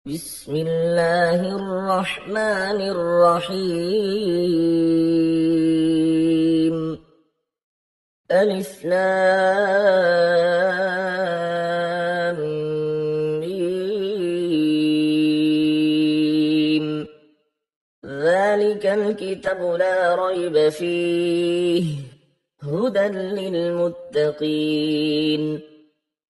بسم الله الرحمن الرحيم ألف لام ميم ذلك الكتاب لا ريب فيه هدى للمتقين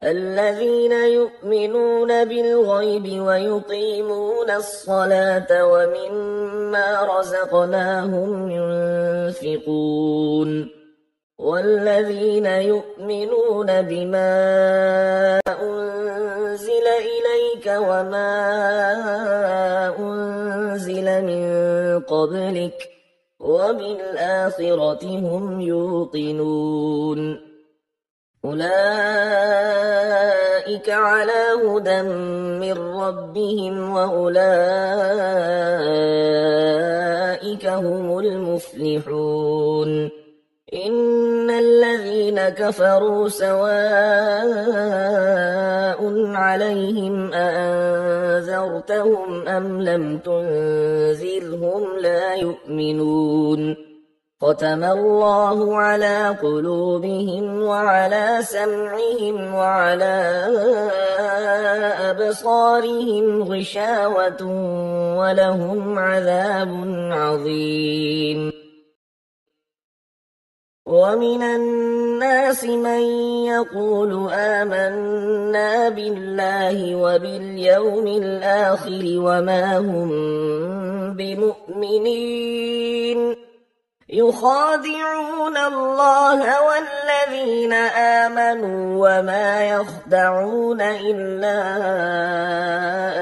الذين يؤمنون بالغيب ويقيمون الصلاة ومما رزقناهم ينفقون والذين يؤمنون بما أنزل إليك وما أنزل من قبلك وبالآخرة هم يوقنون أولئك على هدى من ربهم وأولئك هم المفلحون إن الذين كفروا سواء عليهم أأنذرتهم أم لم تنذرهم لا يؤمنون ختم الله على قلوبهم وعلى سمعهم وعلى أبصارهم غشاوة ولهم عذاب عظيم ومن الناس من يقول آمنا بالله وباليوم الآخر وما هم بمؤمنين يخادعون الله والذين آمنوا وما يخدعون إلا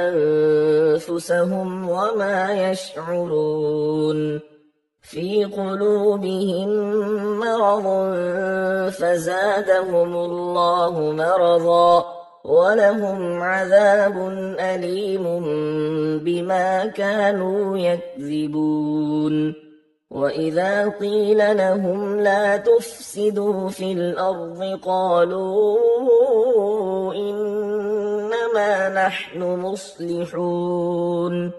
أنفسهم وما يشعرون في قلوبهم مرض فزادهم الله مرضا ولهم عذاب أليم بما كانوا يكذبون وإذا قيل لهم لا تفسدوا في الأرض قالوا إنما نحن مصلحون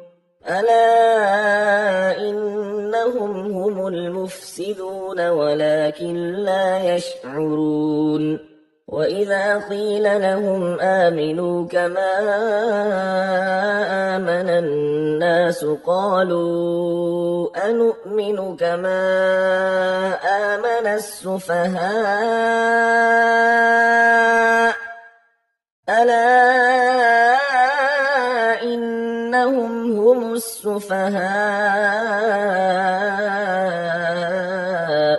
ألا إنهم هم المفسدون ولكن لا يشعرون وإذا قيل لهم آمنوا كما آمن الناس قالوا أنؤمن كما آمن السفهاء ألا إنهم هم السفهاء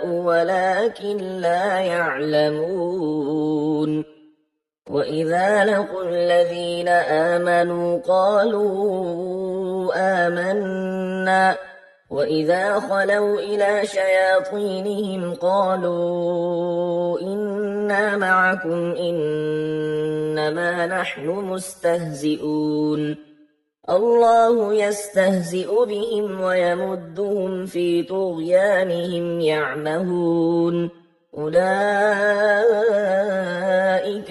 ولكن لا يعلمون وإذا لقوا الذين آمنوا قالوا آمنا وإذا خلوا إلى شياطينهم قالوا إنا معكم إنما نحن مستهزئون الله يستهزئ بهم ويمدهم في طغيانهم يعمهون أولئك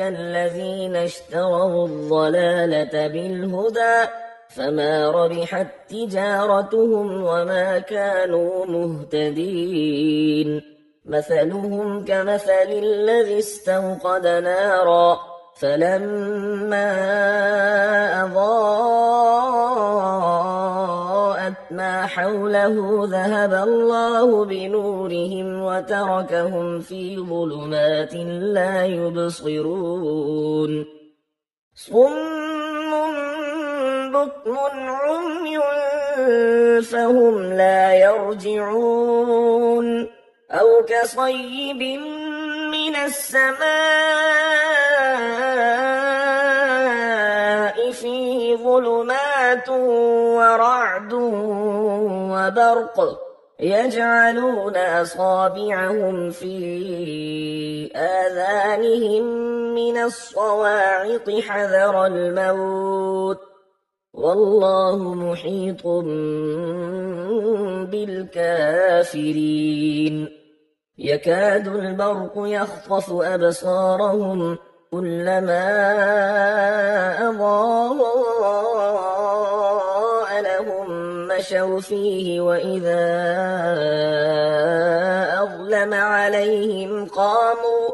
الذين اشتروا الضلالة بالهدى فما ربحت تجارتهم وما كانوا مهتدين مثلهم كمثل الذي استوقد نارا فلما أضاءت ما حوله ذهب الله بنورهم وتركهم في ظلمات لا يبصرون صم بكم عمي فهم لا يرجعون أو كصيب من السماء فيه ظلمات ورعد وبرق يجعلون أصابعهم في آذانهم من الصواعق حذر الموت والله محيط بالكافرين يكاد البرق يخطف أبصارهم كلما أضاء مشوا فيه وإذا أظلم عليهم قاموا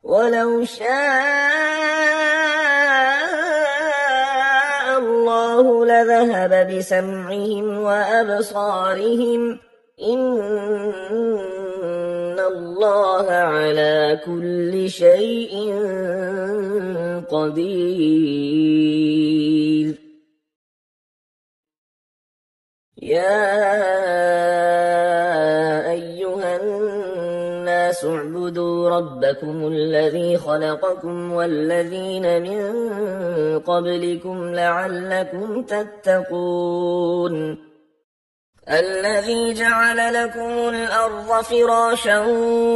ولو شاء الله لذهب بسمعهم وأبصارهم إن الله على كل شيء قدير يا أيها الناس اعبدوا ربكم الذي خلقكم والذين من قبلكم لعلكم تتقون الذي جعل لكم الأرض فراشا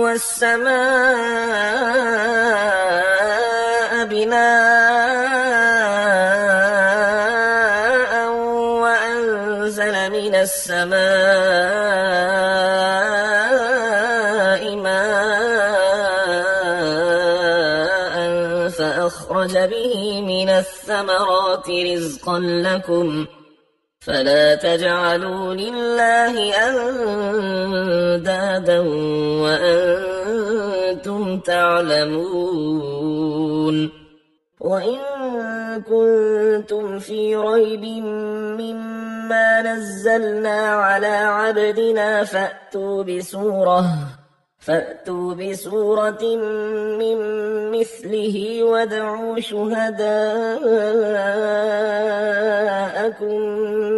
والسماء بناء وأنزل من السماء ماء فأخرج به من الثمرات رزقا لكم فلا تجعلوا لله أندادا وأنتم تعلمون وإن كنتم في ريب مما نزلنا على عبدنا فأتوا بسورة من مثله وادعوا شهداءكم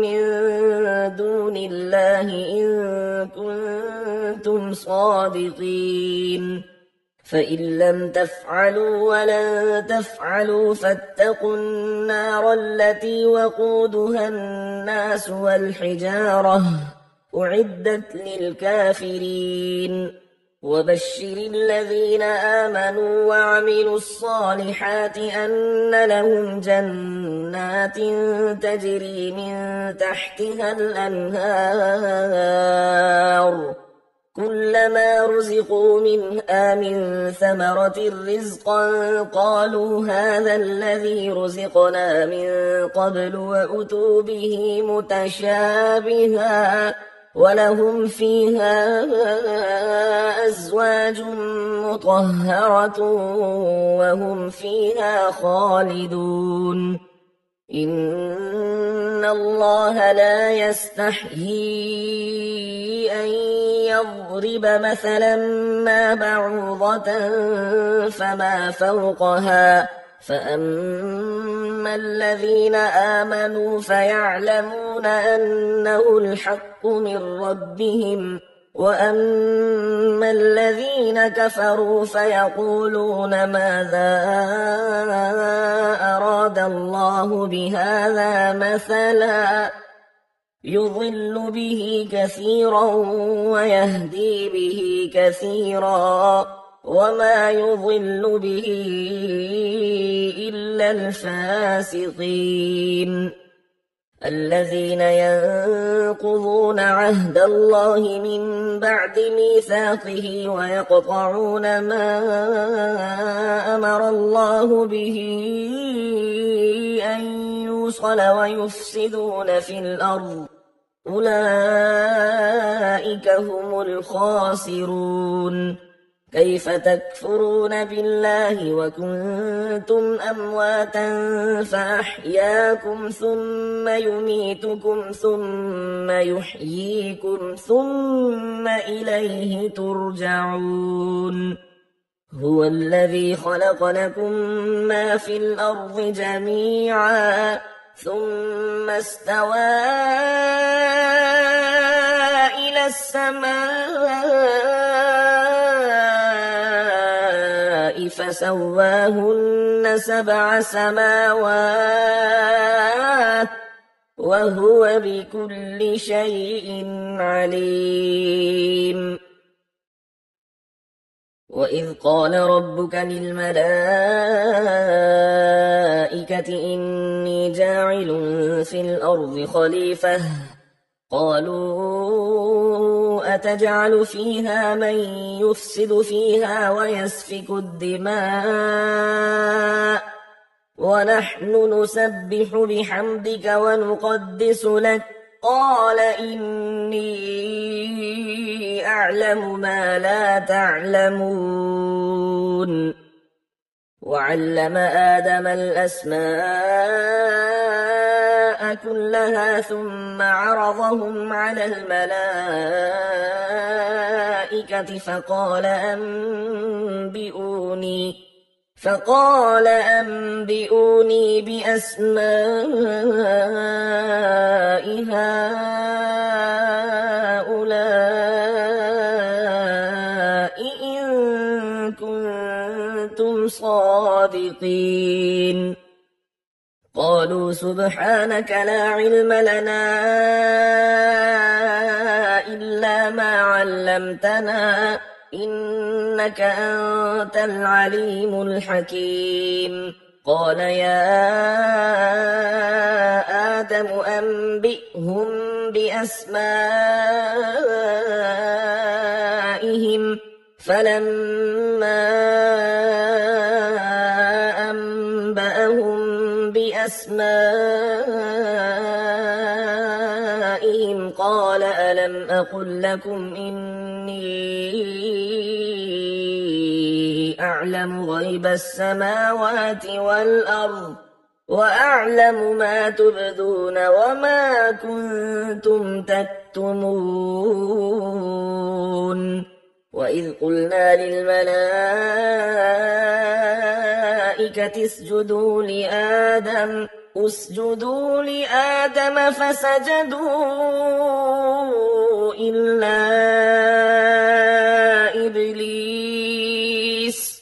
من دون الله إن كنتم صادقين فإن لم تفعلوا ولن تفعلوا فاتقوا النار التي وقودها الناس والحجارة أعدت للكافرين وبشر الذين آمنوا وعملوا الصالحات أن لهم جنات تجري من تحتها الأنهار كلما رزقوا منها من ثمرة رزقا قالوا هذا الذي رزقنا من قبل وأتوا به متشابها ولهم فيها أزواج مطهرة وهم فيها خالدون إن الله لا يستحيي أن يضرب مثلا ما بعوضة فما فوقها فأما الذين آمنوا فيعلمون أنه الحق من ربهم وأما الذين كفروا فيقولون ماذا أراد الله بهذا مثلا يضل به كثيرا ويهدي به كثيرا وما يضل به إلا الفاسقين الذين ينقضون عهد الله من بعد ميثاقه ويقطعون ما أمر الله به أن يوصل ويفسدون في الأرض أولئك هم الخاسرون كيف تكفرون بالله وكنتم أمواتا فأحياكم ثم يميتكم ثم يحييكم ثم إليه ترجعون هو الذي خلق لكم ما في الأرض جميعا ثم استوى إلى السماء فسواهن 7 سماوات وهو بكل شيء عليم وإذ قال ربك للملائكة إني جاعل في الأرض خليفة قالوا أتجعل فيها من يفسد فيها ويسفك الدماء ونحن نسبح بحمدك ونقدس لك قال إني أعلم ما لا تعلمون وعلم آدم الأسماء كلها ثم عرضهم على الملائكة فقال أنبئوني بأسماء هؤلاء إن كنتم صادقين قالوا سبحانك لا علم لنا إلا ما علمتنا إنك أنت العليم الحكيم قال يا آدم أنبئهم بأسمائهم فلما أنبأهم بأسمائهم قال ألم أقل لكم إني أعلم غيب السماوات والأرض وأعلم ما تبدون وما كنتم تكتمون وإذ قلنا للملائكة اسجدوا لآدم فسجدوا إلا إبليس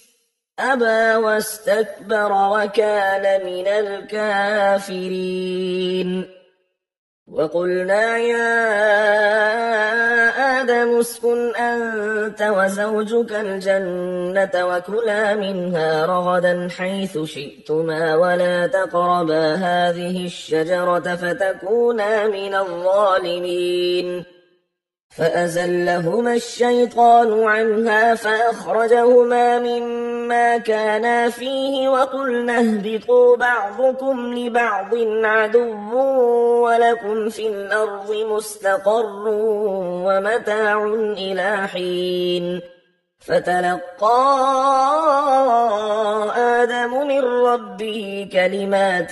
أبى واستكبر وكان من الكافرين وقلنا يا آدم اسكن أنت وزوجك الجنة وكلا منها رغدا حيث شئتما ولا تقربا هذه الشجرة فتكونا من الظالمين فأزلهما الشيطان عنها فأخرجهما مما كانا فيه وقلنا اهبطوا بعضكم لبعض عدو ولكم في الأرض مستقر ومتاع إلى حين فتلقى آدم من ربه كلمات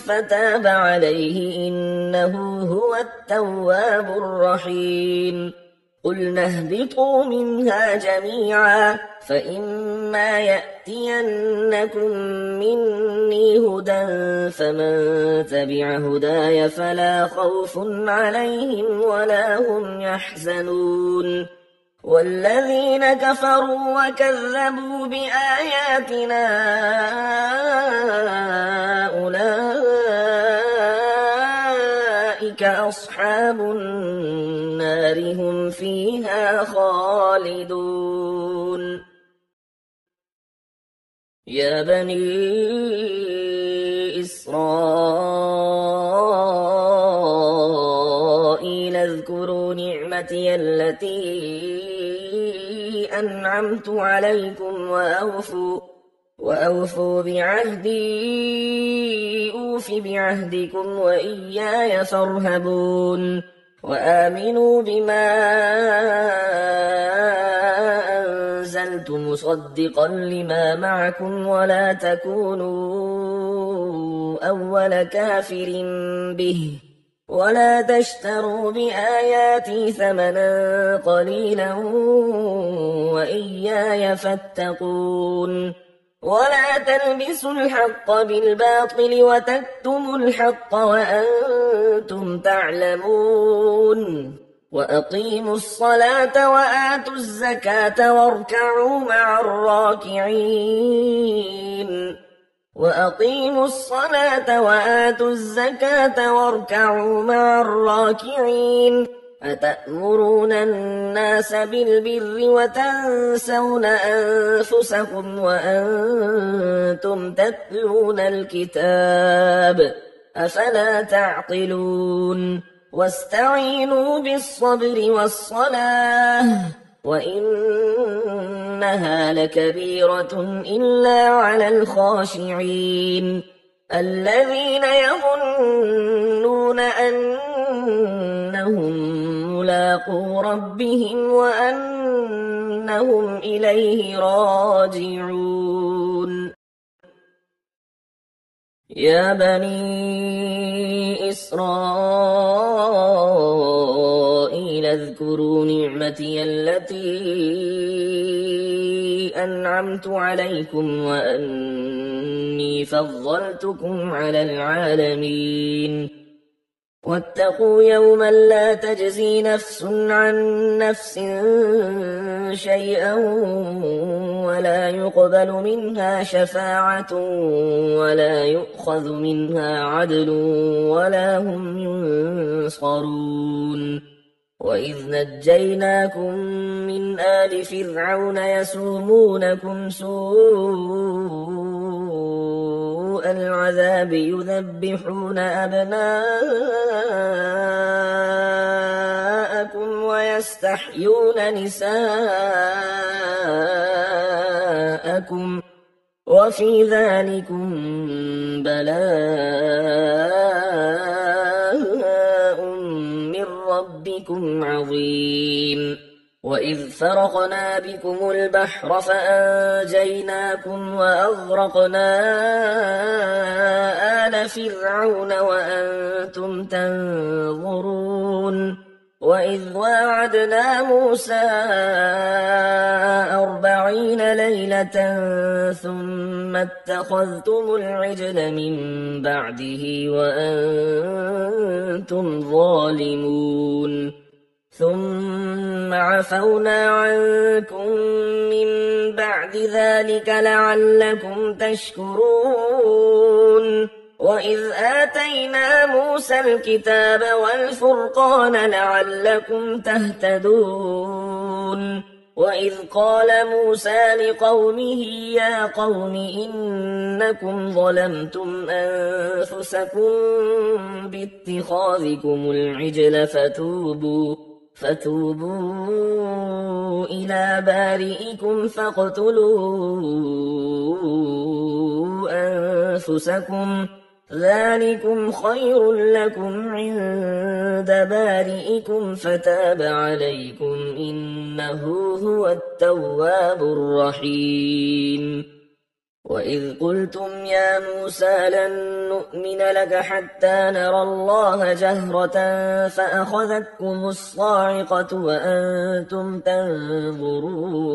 فتاب عليه إنه هو التواب الرحيم قلنا اهبطوا منها جميعا فإما يأتينكم مني هدى فمن تبع هداي فلا خوف عليهم ولا هم يحزنون والذين كفروا وكذبوا بآياتنا أولئك أصحاب النار هم فيها خالدون يا بني إسرائيل اذكروا نعمتي التي أنعمت عليكم وأوفوا بعهدي أوف بعهدكم وإياي فارهبون وآمنوا بما أنزلت مصدقا لما معكم ولا تكونوا أول كافر به ولا تشتروا بآياتي ثمنا قليلا وإياي فاتقون ولا تلبسوا الحق بالباطل وتكتموا الحق وأنتم تعلمون وأقيموا الصلاة وآتوا الزكاة واركعوا مع الراكعين وأقيموا الصلاة وآتوا الزكاة واركعوا مع الراكعين أتأمرون الناس بالبر وتنسون أنفسكم وأنتم تتلون الكتاب أفلا تعقلون واستعينوا بالصبر والصلاة وإنها لكبيرة إلا على الخاشعين الذين يظنون أنهم أنهم ملاقو ربهم وأنهم إليه راجعون. يا بني إسرائيل اذكروا نعمتي التي أنعمت عليكم وأني فضلتكم على العالمين. واتقوا يوما لا تجزي نفس عن نفس شيئا ولا يقبل منها شفاعة ولا يؤخذ منها عدل ولا هم ينصرون. وإذ نجيناكم من آل فرعون يسومونكم سوء العذاب يذبحون أبناءكم ويستحيون نساءكم وفي ذلكم بلاء من ربكم عظيم. وإذ فرقنا بكم البحر فأنجيناكم وأغرقنا آل فرعون وأنتم تنظرون. وإذ واعدنا موسى 40 ليلة ثم اتخذتم العجل من بعده وأنتم ظالمون. ثم عفونا عنكم من بعد ذلك لعلكم تشكرون. وإذ آتينا موسى الكتاب والفرقان لعلكم تهتدون. وإذ قال موسى لقومه يا قوم إنكم ظلمتم أنفسكم باتخاذكم العجل فتوبوا إلى بارئكم فاقتلوا أنفسكم ذلكم خير لكم عند بارئكم فتاب عليكم إنه هو التواب الرحيم. وإذ قلتم يا موسى لن نؤمن لك حتى نرى الله جهرة فأخذتكم الصاعقة وأنتم تنظرون.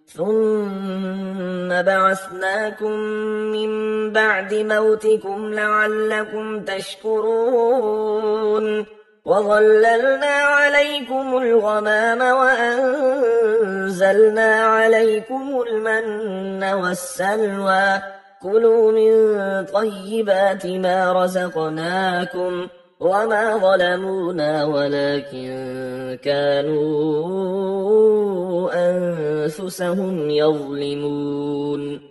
ثم بعثناكم من بعد موتكم لعلكم تشكرون. وظللنا عليكم الغمام وأنزلنا عليكم المن والسلوى كلوا من طيبات ما رزقناكم وما ظلمونا ولكن كانوا أنفسهم يظلمون.